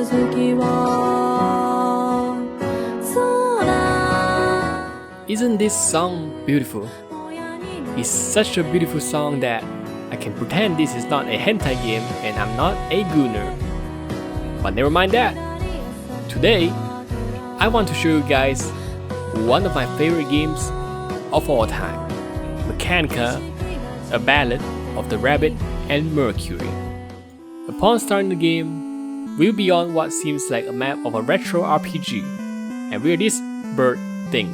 Isn't this song beautiful? It's such a beautiful song that I can pretend this is not a hentai game and I'm not a gooner. But never mind that. Today, I want to show you guys one of my favorite games of all time, 𝐻𝑒𝓃𝓃𝒾, a ballad of the rabbit and Mercury. Upon starting the game, we'll be on what seems like a map of a retro RPG, and we're this bird thing.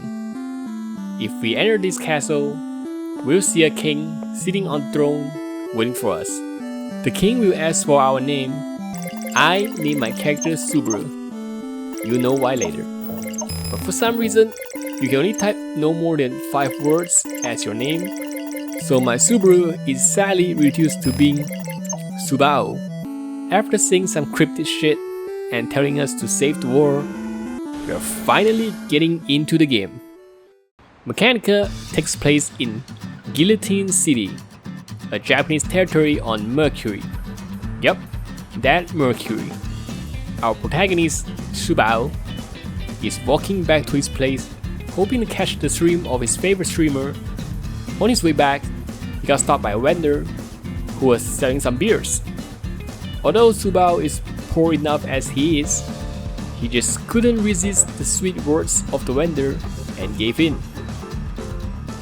If we enter this castle, we'll see a king sitting on a throne waiting for us. The king will ask for our name. I name my character Subaru. You'll know why later. But for some reason, you can only type no more than 5 words as your name. So my Subaru is sadly reduced to being Subao. After saying some cryptic shit and telling us to save the world, we're finally getting into the game. 𝐻𝑒𝓃𝓃𝒾 takes place in Guillotine City, a Japanese territory on Mercury. Yup, that Mercury. Our protagonist, Subao, is walking back to his place, hoping to catch the stream of his favorite streamer. On his way back, he got stopped by a vendor who was selling some beers. Although Subao is poor enough as he is, he just couldn't resist the sweet words of the vendor and gave in.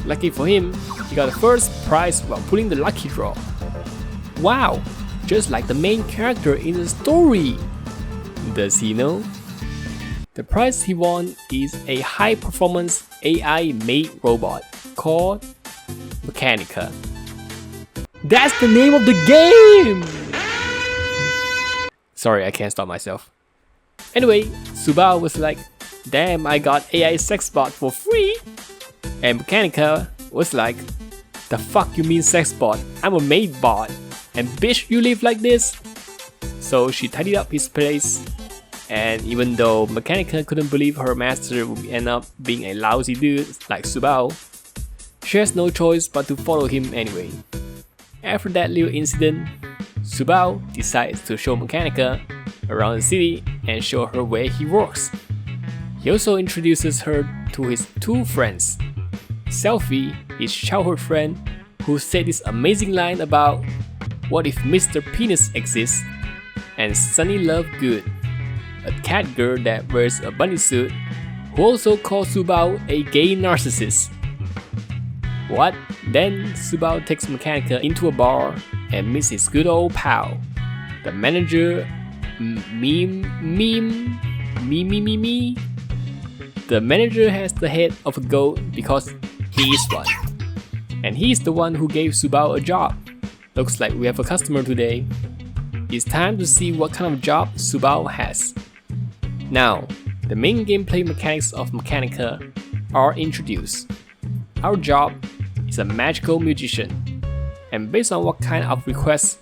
Lucky for him, he got the first prize while pulling the lucky draw. Wow, just like the main character in the story! Does he know? The prize he won is a high-performance AI-made robot called 𝐻𝑒𝓃𝓃𝒾. That's the name of the game! Sorry, I can't stop myself. Anyway, Subao was like, damn, I got AI sex bot for free! And 𝐻𝑒𝓃𝓃𝒾 was like, the fuck you mean sex bot? I'm a maid bot. And bitch, you live like this? So she tidied up his place. And even though 𝐻𝑒𝓃𝓃𝒾 couldn't believe her master would end up being a lousy dude like Subao, she has no choice but to follow him anyway. After that little incident, Subao decides to show 𝐻𝑒𝓃𝓃𝒾 around the city and show her where he works. He also introduces her to his 2 friends. Selfie, his childhood friend, who said this amazing line about what if Mr. Penis exists, and Sunny Love Good, a cat girl that wears a bunny suit, who also calls Subao a gay narcissist. What? Then Subao takes 𝐻𝑒𝓃𝓃𝒾 into a bar and meets his good old pal, the manager Meme. The manager has the head of a goat because he is one. And he's the one who gave Subao a job. Looks like we have a customer today. It's time to see what kind of job Subao has. Now, the main gameplay mechanics of 𝐻𝑒𝓃𝓃𝒾 are introduced. Our job is a magical musician, and based on what kind of requests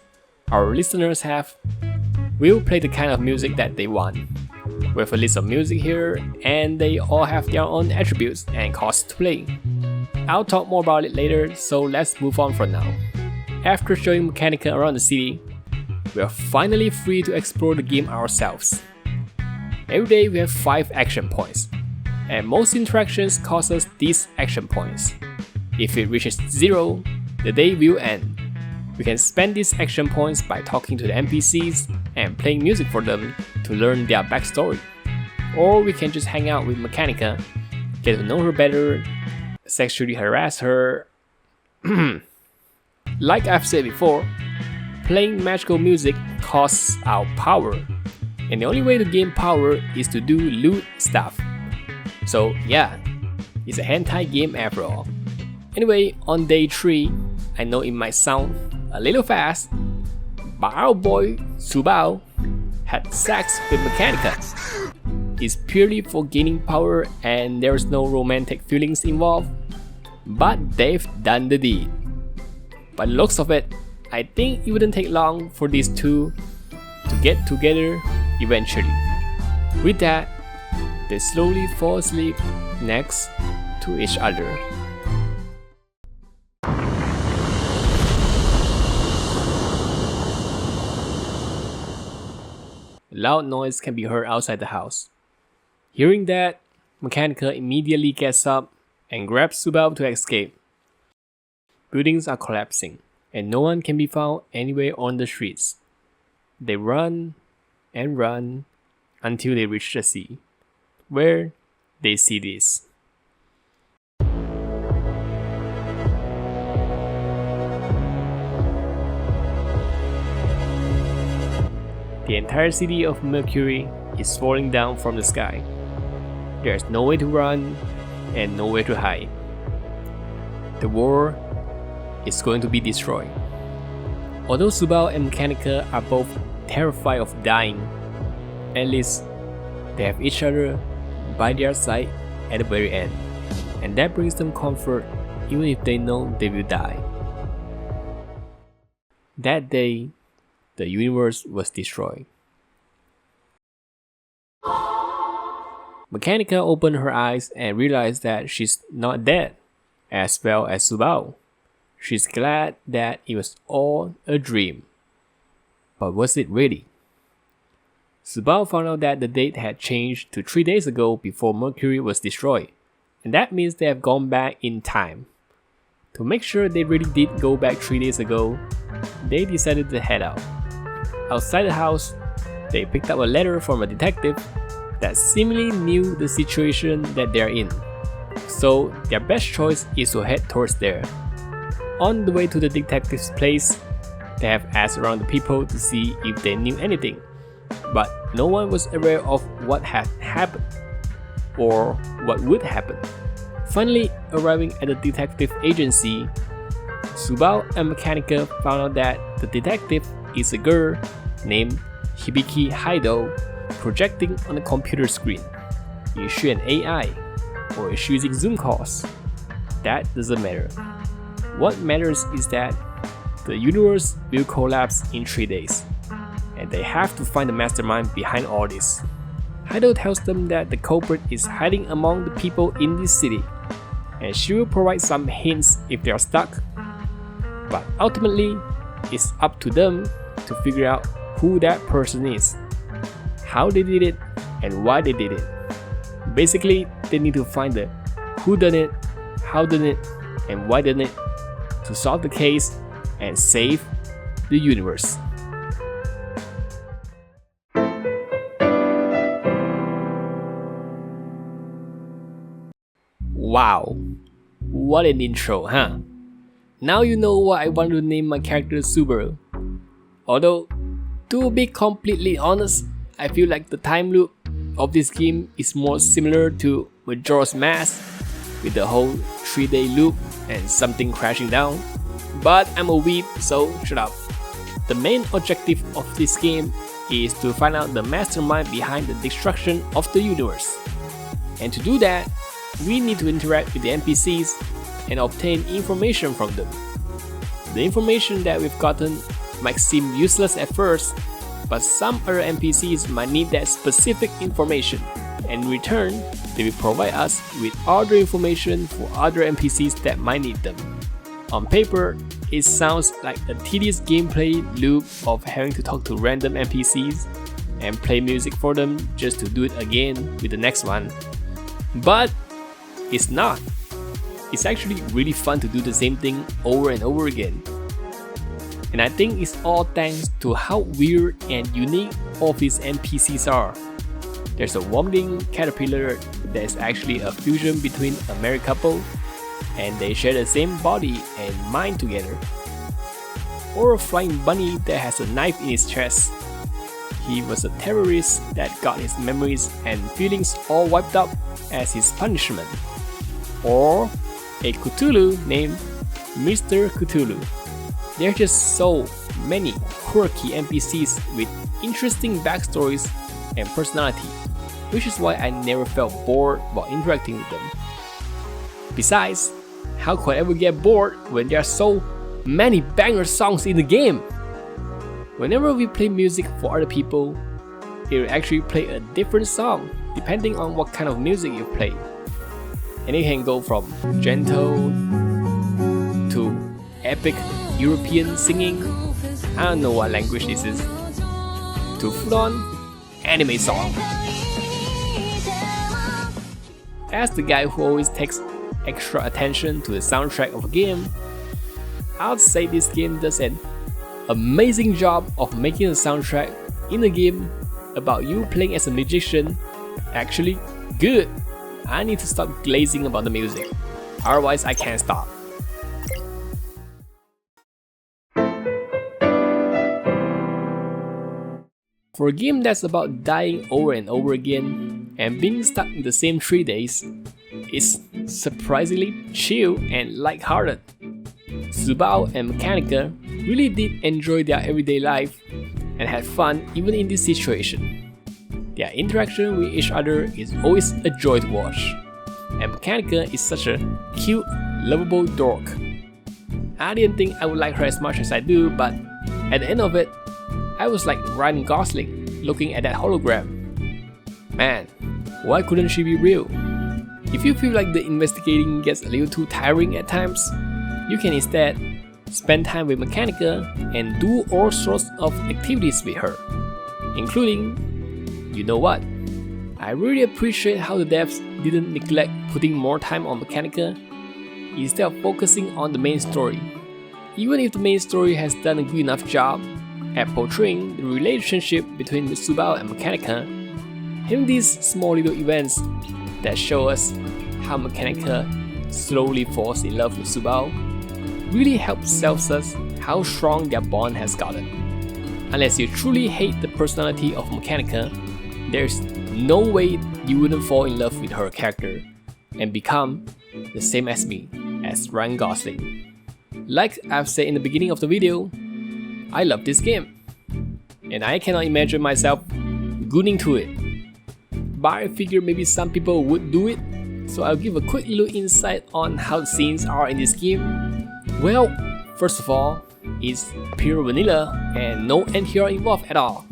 our listeners have, we'll play the kind of music that they want. We have a list of music here, and they all have their own attributes and costs to play. I'll talk more about it later, so let's move on for now. After showing 𝐻𝑒𝓃𝓃𝒾 around the city, we are finally free to explore the game ourselves. Every day we have 5 action points, and most interactions cost us these action points. If it reaches 0, the day will end. We can spend these action points by talking to the NPCs and playing music for them to learn their backstory. Or we can just hang out with 𝐻𝑒𝓃𝓃𝒾, get to know her better, sexually harass her. Like I've said before, playing magical music costs our power, and the only way to gain power is to do loot stuff. So yeah, it's a hentai game after all. Anyway, on day 3, I know it might sound a little fast, but our boy Subao had sex with 𝐻𝑒𝓃𝓃𝒾. It's purely for gaining power and there's no romantic feelings involved, but they've done the deed. By the looks of it, I think it wouldn't take long for these two to get together eventually. With that, they slowly fall asleep next to each other. loud noise can be heard outside the house. Hearing that, 𝐻𝑒𝓃𝒾 immediately gets up and grabs 𝐻𝑒𝓃𝒏 to escape. Buildings are collapsing, and no one can be found anywhere on the streets. They run and run until they reach the sea, where they see this. The entire city of Mercury is falling down from the sky. There's nowhere to run and nowhere to hide. The world is going to be destroyed. Although 𝐻𝑒𝓃𝒏 and 𝐻𝑒𝓃𝒾 are both terrified of dying, at least they have each other by their side at the very end, and that brings them comfort even if they know they will die. That day, the universe was destroyed. 𝐻𝑒𝓃𝒾 opened her eyes and realized that she's not dead, as well as 𝐻𝑒𝓃𝒏. She's glad that it was all a dream. But was it really? 𝐻𝑒𝓃𝒏 found out that the date had changed to 3 days ago before Mercury was destroyed, and that means they have gone back in time. To make sure they really did go back 3 days ago, they decided to head out. Outside the house, they picked up a letter from a detective that seemingly knew the situation that they're in, so their best choice is to head towards there. On the way to the detective's place, they have asked around the people to see if they knew anything, but no one was aware of what had happened or what would happen. Finally, arriving at the detective agency, 𝐻𝑒𝓃 and 𝐻𝑒𝓃𝒾 found out that the detective is a girl named 𝐻𝑒𝓃𝒏 projecting on the computer screen. Is she an AI or is she using Zoom calls? That doesn't matter. What matters is that the universe will collapse in 3 days, and they have to find the mastermind behind all this. 𝐻𝑒𝓃 tells them that the culprit is hiding among the people in this city, and she will provide some hints if they are stuck. But ultimately, it's up to them to figure out who that person is, how they did it, and why they did it. Basically, they need to find the who done it, how done it, and why done it to solve the case and save the universe. Wow, what an intro, huh? Now you know why I wanted to name my character 𝐻𝑒𝓃. Although, to be completely honest, I feel like the time loop of this game is more similar to Majora's Mask, with the whole 3-day loop and something crashing down. But I'm a weeb, so shut up. The main objective of this game is to find out the mastermind behind the destruction of the universe. And to do that, we need to interact with the NPCs and obtain information from them. The information that we've gotten might seem useless at first, but some other NPCs might need that specific information, and in return, they will provide us with other information for other NPCs that might need them. On paper, it sounds like a tedious gameplay loop of having to talk to random NPCs and play music for them just to do it again with the next one. But it's not. It's actually really fun to do the same thing over and over again. And I think it's all thanks to how weird and unique all these NPCs are. There's a wobbling caterpillar that is actually a fusion between a married couple, and they share the same body and mind together. Or a flying bunny that has a knife in his chest. He was a terrorist that got his memories and feelings all wiped out as his punishment. Or a Cthulhu named Mr. Cthulhu. There are just so many quirky NPCs with interesting backstories and personality, which is why I never felt bored while interacting with them. Besides, how could I ever get bored when there are so many banger songs in the game? Whenever we play music for other people, it will actually play a different song depending on what kind of music you play. And it can go from gentle to epic European singing, I don't know what language this is, to full-on anime song. As the guy who always takes extra attention to the soundtrack of a game, I'd say this game does an amazing job of making the soundtrack in a game about you playing as a magician actually good. I need to stop glazing about the music, otherwise I can't stop. For a game that's about dying over and over again and being stuck in the same 3 days, it's surprisingly chill and lighthearted. 𝐻𝑒𝓃𝒾 and 𝐻𝑒𝓃𝒾 really did enjoy their everyday life and had fun even in this situation. Their interaction with each other is always a joy to watch, and 𝐻𝑒𝓃𝒾 is such a cute, lovable dork. I didn't think I would like her as much as I do, but at the end of it, I was like Ryan Gosling looking at that hologram. Man, why couldn't she be real? If you feel like the investigating gets a little too tiring at times, you can instead spend time with 𝐻𝑒𝓃𝒾 and do all sorts of activities with her, including, you know what? I really appreciate how the devs didn't neglect putting more time on 𝐻𝑒𝓃𝒾 instead of focusing on the main story. Even if the main story has done a good enough job at portraying the relationship between 𝐻𝑒𝓃𝒏 and 𝐻𝑒𝓃𝒾, having these small little events that show us how 𝐻𝑒𝓃𝒾 slowly falls in love with 𝐻𝑒𝓃𝒏 really helps tell us how strong their bond has gotten. Unless you truly hate the personality of 𝐻𝑒𝓃𝒾, there's no way you wouldn't fall in love with her character and become the same as me, as Ryan Gosling. Like I've said in the beginning of the video, I love this game, and I cannot imagine myself gooning to it. But I figure maybe some people would do it, so I'll give a quick little insight on how the scenes are in this game. Well, first of all, it's pure vanilla and no NTR involved at all,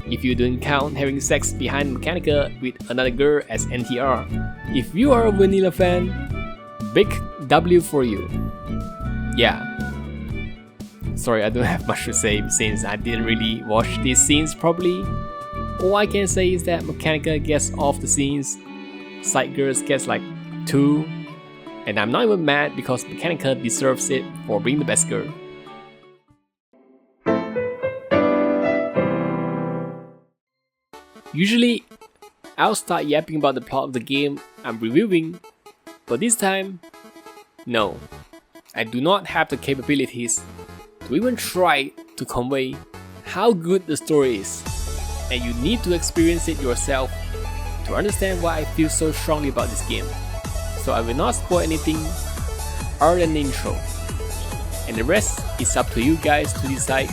if you don't count having sex behind 𝐻𝑒𝓃𝒾 with another girl as NTR. If you are a vanilla fan, big W for you. Yeah. Sorry, I don't have much to say since I didn't really watch these scenes properly. All I can say is that 𝐻𝑒𝓃𝒾 gets off the scenes, side girls gets like 2, and I'm not even mad because 𝐻𝑒𝓃𝒾 deserves it for being the best girl. Usually, I'll start yapping about the plot of the game I'm reviewing, but this time, no. I do not have the capabilities to even try to convey how good the story is, and you need to experience it yourself to understand why I feel so strongly about this game. So I will not spoil anything other than the intro, and the rest is up to you guys to decide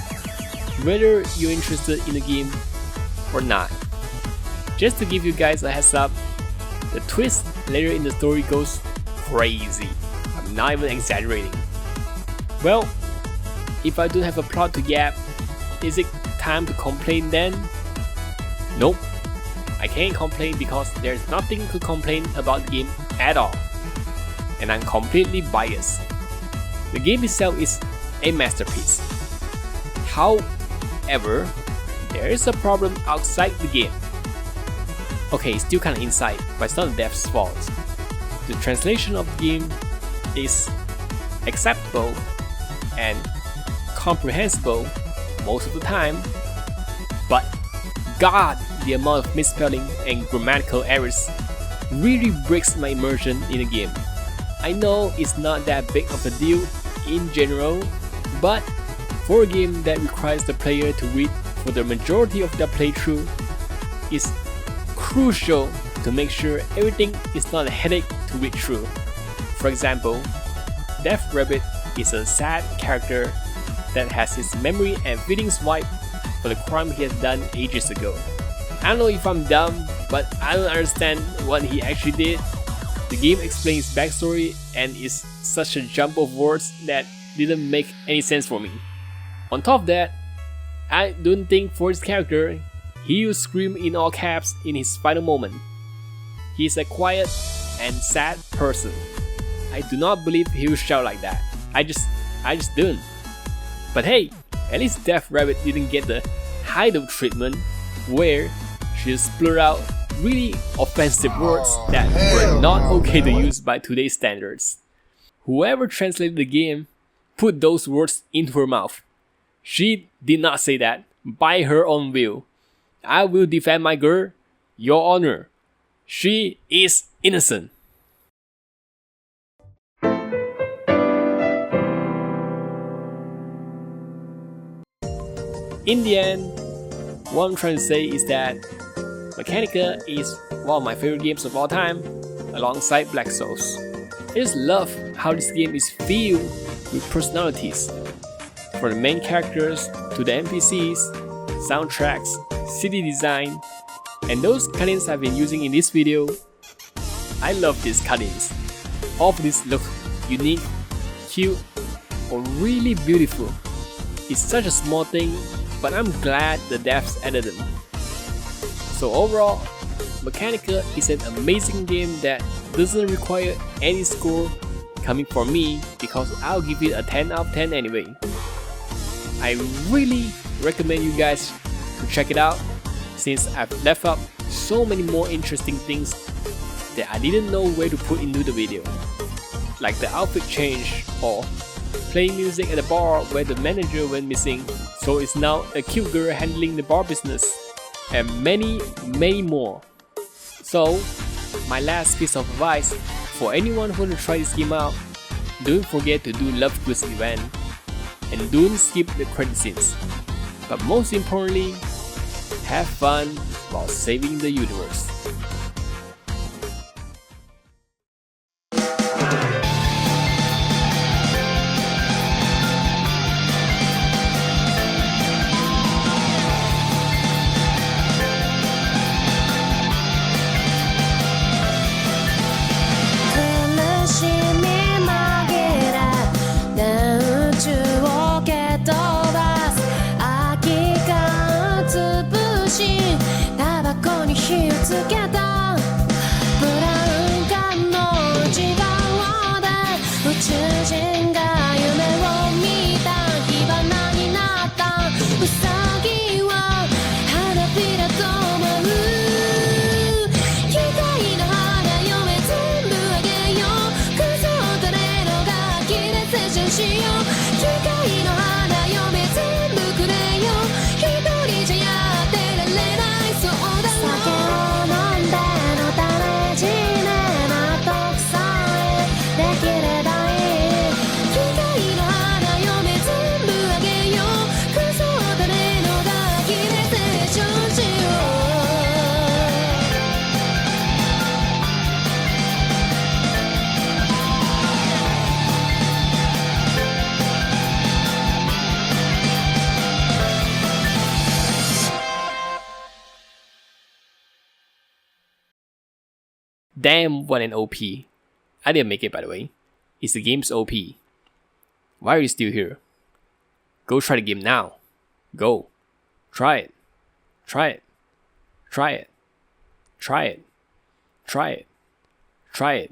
whether you're interested in the game or not. Just to give you guys a heads up, the twist later in the story goes crazy. I'm not even exaggerating. Well, if I don't have a plot to yap, is it time to complain then? Nope, I can't complain because there's nothing to complain about the game at all, and I'm completely biased. The game itself is a masterpiece. However, there is a problem outside the game. Okay, it's still kinda inside, but it's not the dev's fault. The translation of the game is acceptable and comprehensible most of the time, but God, the amount of misspelling and grammatical errors really breaks my immersion in the game. I know it's not that big of a deal in general, but for a game that requires the player to read for the majority of their playthrough, it's crucial to make sure everything is not a headache to read through. For example, 𝐻𝑒𝓃𝒏 is a sad character that has his memory and feelings wiped for the crime he has done ages ago. I don't know if I'm dumb, but I don't understand what he actually did. The game explains his backstory and is such a jump of words that didn't make any sense for me. On top of that, I don't think for his character, he will scream in all caps in his final moment. He is a quiet and sad person. I do not believe he will shout like that. I just don't. But hey, at least 𝐻𝑒𝓃𝒏 didn't get the Heido treatment where she splurted out really offensive words that were not okay to use by today's standards. Whoever translated the game put those words into her mouth. She did not say that by her own will. I will defend my girl, Your Honor. She is innocent. In the end, what I'm trying to say is that 𝐻𝑒𝓃𝒾 is one of my favorite games of all time, alongside Black Souls. I just love how this game is filled with personalities, from the main characters to the NPCs, soundtracks, city design, and those cutscenes I've been using in this video. I love these cutscenes. All of these look unique, cute, or really beautiful. It's such a small thing, but I'm glad the devs added them. So overall, 𝐻𝑒𝓃𝒾 is an amazing game that doesn't require any score coming from me, because I'll give it a 10 out of 10 anyway. I really recommend you guys to check it out, since I've left out so many more interesting things that I didn't know where to put into the video, like the outfit change, or playing music at a bar where the manager went missing, so it's now a cute girl handling the bar business, and many more. So my last piece of advice for anyone who wants to try this game out: don't forget to do love quiz event, and don't skip the credit scenes. But most importantly, have fun while saving the universe. Damn, what an OP. I didn't make it, by the way. It's the game's OP. Why are you still here? Go try the game now. Go. Try it. Try it. Try it. Try it. Try it. Try it.